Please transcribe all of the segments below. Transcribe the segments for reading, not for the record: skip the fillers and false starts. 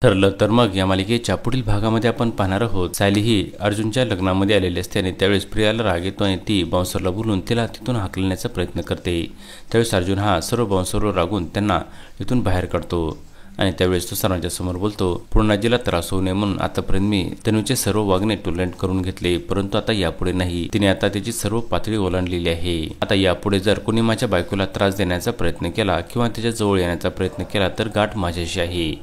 ठरलं तर मग या मालिकेच्या पुढील भागामध्ये आपण पाहणार आहोत सायली ही अर्जुनच्या लग्नामध्ये आलेली असते आणि त्यावेळेस प्रियाला राग येतो आणि ती बाउन्सरला बोलून तिला तिथून हाकलण्याचा प्रयत्न करते। त्यावेळेस अर्जुन हा सर्व बाउन्सरवर रागून त्यांना तिथून बाहेर काढतो आणि त्यावेळेस तो सर्वांच्या समोर बोलतो, पूर्णाजीला त्रास होऊ नये म्हणून आतापर्यंत मी तनुचे सर्व वागणे टोलरेट करून घेतले, परंतु आता यापुढे नाही। तिने आता त्याची सर्व पातळी ओलांडलेली आहे। आता यापुढे जर कोणी माझ्या बायकोला त्रास देण्याचा प्रयत्न केला किंवा तिच्या जवळ येण्याचा प्रयत्न केला तर गाठ माझ्याशी आहे।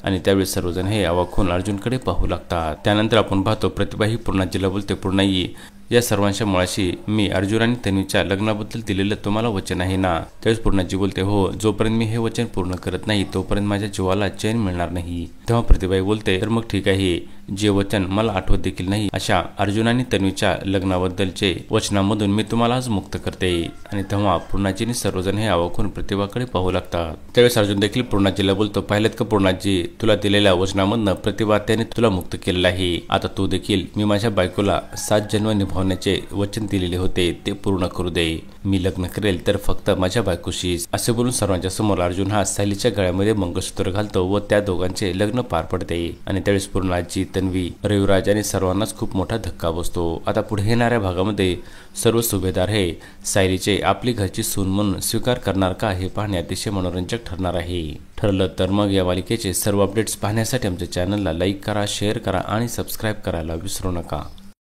आणि त्यावेळेस सर्वजण हे अवाक होऊन अर्जुनकडे पाहू लागतात। त्यानंतर आपण पाहतो प्रतिभा ही पूर्णाजीला बोलते, पूर्णाई या सर्वांच्या मुळाशी मी अर्जुन आणि तन्वीच्या लग्नाबद्दल दिलेलं तुम्हाला वचन आहे ना। त्यावेळेस पूर्णाजी बोलते, हो, जोपर्यंत मी हे वचन पूर्ण करत नाही तोपर्यंत माझ्या जीवाला चैन मिळणार नाही। तेव्हा प्रतिभाई बोलते, तर मग ठीक आहे, जे वचन मला आठवत देखील नाही अशा अर्जुन आणि तन्वीच्या लग्नाबद्दलचे वचनामधून मी तुम्हाला आज मुक्त करते। आणि तेव्हा पूर्णाजीने सर्वजण हे अवाक प्रतिभाकडे पाहू लागतात। त्यावेळेस अर्जुन देखील पूर्णाजीला बोलतो, पाहिलेत का पूर्णाजी, तुला दिलेल्या वचनामधनं प्रतिभा त्याने तुला मुक्त केलेलं आहे। आता तू देखील मी माझ्या बायकोला 7 जन्म निभावण्याचे वचन दिलेले होते ते पूर्ण करू दे। मी लग्न करेल तर फक्त माझ्या बायकोशी। असे बोलून सर्वांच्या समोर अर्जुन हा सायलीच्या गळ्यामध्ये मंगळसूत्र घालतो व त्या दोघांचे लग्न पार पडते। आणि त्यावेळेस पूर्णाजी, तन्वी, रविराज आणि सर्वांनाच खूप मोठा धक्का बसतो। आता पुढे येणाऱ्या भागामध्ये सर्व सुभेदार हे सायलीचे आपली घरची सून म्हणून स्वीकार करणार का हे पाहणे अतिशय मनोरंजक ठरणार आहे। ठरलं तर मग या मालिकेचे सर्व अपडेट्स पाहण्यासाठी आमच्या चॅनलला लाईक करा, शेअर करा आणि सबस्क्राईब करायला विसरू नका।